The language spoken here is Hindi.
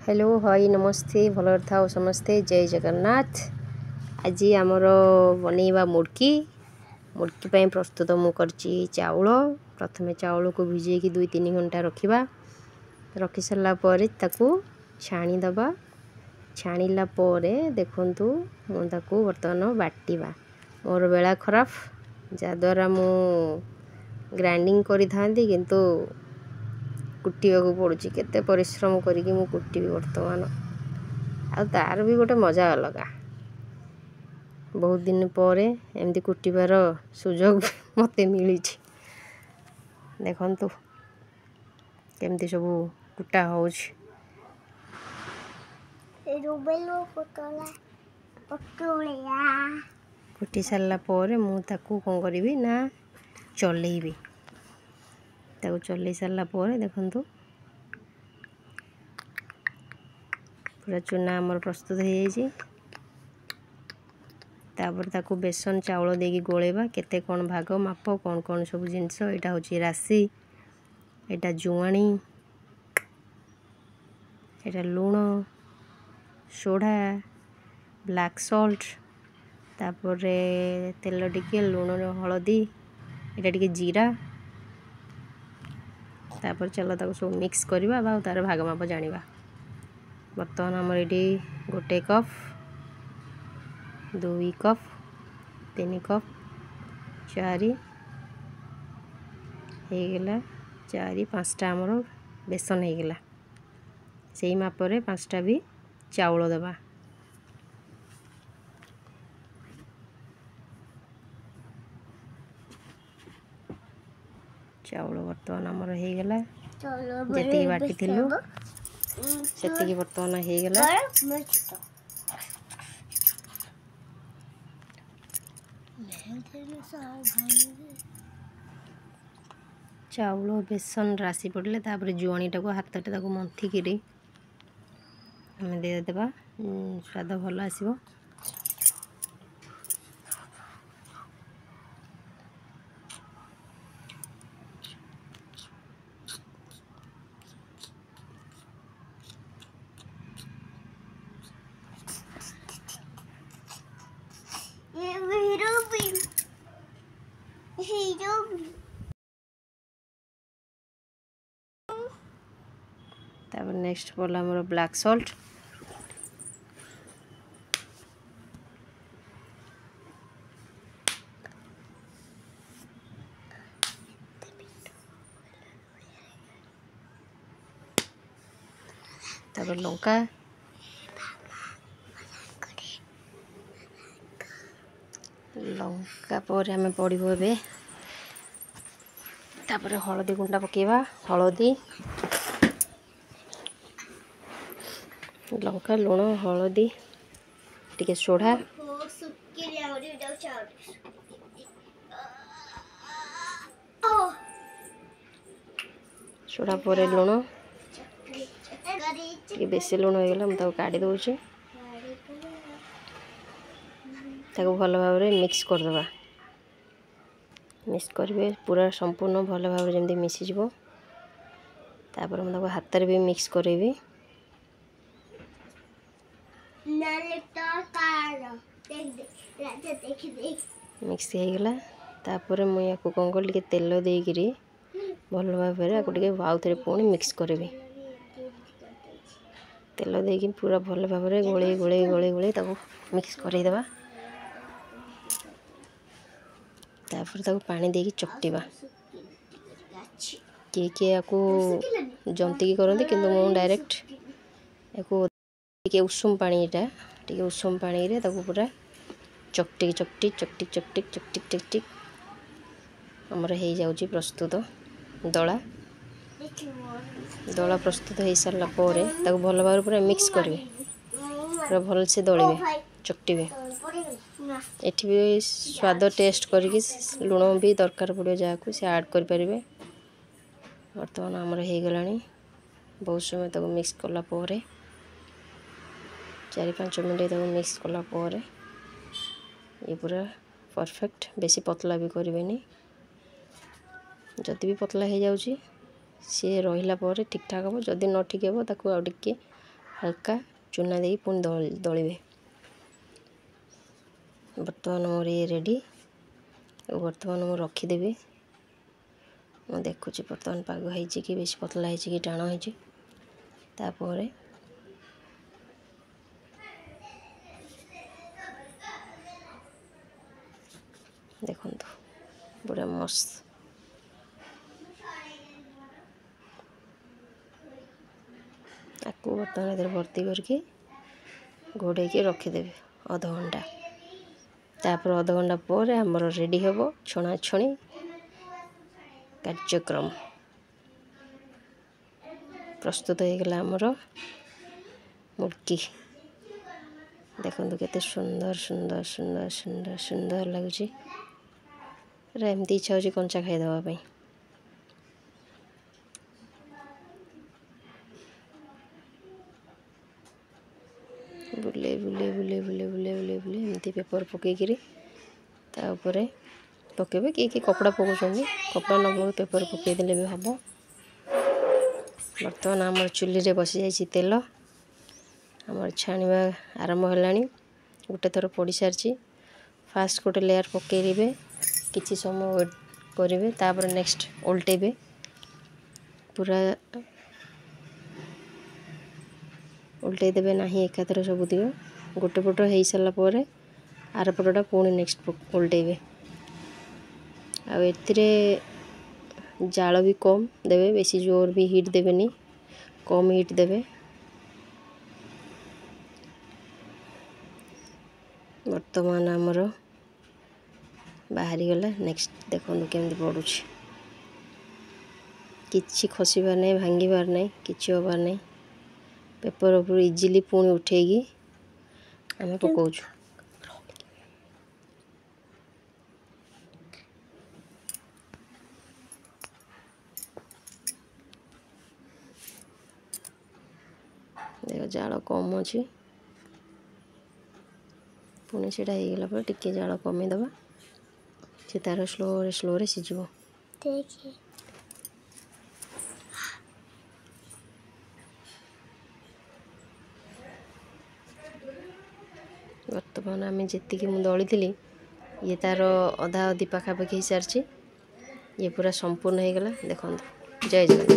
हेलो हाई नमस्ते भल था समस्ते जय जगन्नाथ। आज आमर बनैबा मुड़की मुड़की प्रस्तुत मुझे चाउल प्रथम चाउल को भिजे 2-3 घंटा रखा रखी सारापर छाणीदबा छाणिला देखु मुझे बर्तमान बाटिबा मोर बेला खराब जद्वारा मु ग्राइंडिंग करी थांती किंतु कुटिया को पड़ुची केते परिश्रम करिकी मु कुटिबी वर्तमान आ तार भी गोटे मजा अलग। बहुत दिन पर एमती कुटिबार सुजोग मते मिली देखंतु केमती सब कुटा हो कुटी सारा पर मुझे कौन करी ना चलेबी ताको चलई सारा पर देखंतु पूरा चूना आमर प्रस्तुत हो जाइए। तापर ताको बेसन चाउल देकी गोलेबा केते कौन भाग माप कौन कौन सब जिनस यहाँ हूँ राशि यहाँ जुआणी यहाँ लुण सोडा ब्लैक सॉल्ट तापर तेल टिके लुण हलदी यहाँ टिके जीरा तापर चलो ताको सब मिक्स करवा तार भाग माप जानिबा। बर्तमान आमर ये 1 कप 2 कप 3 कप 4 होगला 4-5टा आमर बेसन होगला से मापर 5टा भी चाउल दबा चाउल बर्तमान आमर होगला जी बाटी थिलु से बर्तमान होगला चाउल बेसन राशि पड़े तापर जुआणीटा को हाथ मंथिकी आम देदेबा स्वाद भल आसो। तापर नेक्स्ट पड़ा मोर ब्लैक सॉल्ट तापर लंका लंका पर आम पड़ो ए तापर हलदी गुंडा पकेबा हलदी लंका लुण हलदी टिके सोडा सोडा पर लुण टिके बेसी लुण होगला मुझे काढ़ी दूचे ताको भल भाव मिक्स करदबा मिक्स करेंगे पूरा संपूर्ण भल भाव जमी मिसीज तापर मुझे हाथ भी मिक्स करेबी मिक्स होगला तापर मुझे कौन कल टे तेल देकरी भल भाव आउ थे पुणी मिक्स करी तेल देकी पूरा भल भाव गोले गोले गोले गोले मिक्स करदेबा तापर ताको पानी देकी चकटिबा किए किए याकू जंतिकी करते कि डायरेक्ट याकू टे उषुम पानीटा टे उषुम पानी रे ताको पूरा चकटिक चकटिक चकटिक चकटिक चकटिक चकटिक आमर हो जाऊँगी प्रस्तुत दला दला प्रस्तुत हो सारा पर भल भाव पूरा मिक्स करेंगे पूरा भल से दलिए चकटिबे एठी भी स्वाद टेस्ट करके लुण भी दरकार पड़े जहाँ से ऐड करें। बर्तमान आमर हो गला बहुत समय तक मिक्स कला 4-5 मिनट तक मिक्स कला ये पूरा परफेक्ट बेसी पतला भी करें जदि भी पतला हो जाऊँगी सी रहा ठीक ठाक हम जदि न ठीक हे ताकू आउ टिके हल्का चूना दे पुणी दलिबे। बर्तमान मोर ये रेडी। बर्तमान मु रखीदेवी। मैं देखुची बर्तमान पाग है कि बेस पतला है कि टाण है। तापर देखु बड़ा मस्त आपको बर्तमान इधर भर्ती करके घोड़े के रखीदेवी अध घंटा। तापर अध घंटा पर आमर रेडी हम छणाछणी कार्यक्रम प्रस्तुत हो गला। आमर मुर्की देखो केते सुंदर सुंदर सुंदर सुंदर सुंदर लगुच। एमती इच्छा हो कंचा खाईदेवाई। बुले बुले बुले बुले बुले बुले बुले एमती पेपर पकईकि तापर पकेबे कि कपड़ा पकाउछन कपड़ा न पके पेपर पकईदेले भी हम। बर्तमान आमर चुली रे बसी जाइए तेल आमर छाणवा आरंभ है। गोटे थर पड़ सारी फास्ट गोटे लेयर पकईबे किसी समय वेट करेंगे तापर नेक्स्ट उल्टेबे पूरा उल्टे देवे ना एकाथर सब दिव गोटे पट हो सारापर आर पटटा पुणी नेक्स्ट उल्टेबे। आरे जाल भी कम देवे बेसी जोर भी हिट देवेनी कम हिट देवे। वर्तमान आमर बाहरी गला नेक्स्ट देखो केमती पड़ुछ किछि खसबार नहीं भांगार नहीं किछि होबार नहीं पेपर ऊपर इजिली पुणी उठेगी आम पकाउछु। देख जाल कम अच्छी पुणी से होगला पर टिके जाल कमीदबा से तार स्लो स्लो सीझ। बर्तमान आम जी मुझे दली थी ये तार अधा अधी पाखापाखि हो सारी ये पूरा संपूर्ण हो गला। देखो जय जगन्नाथ।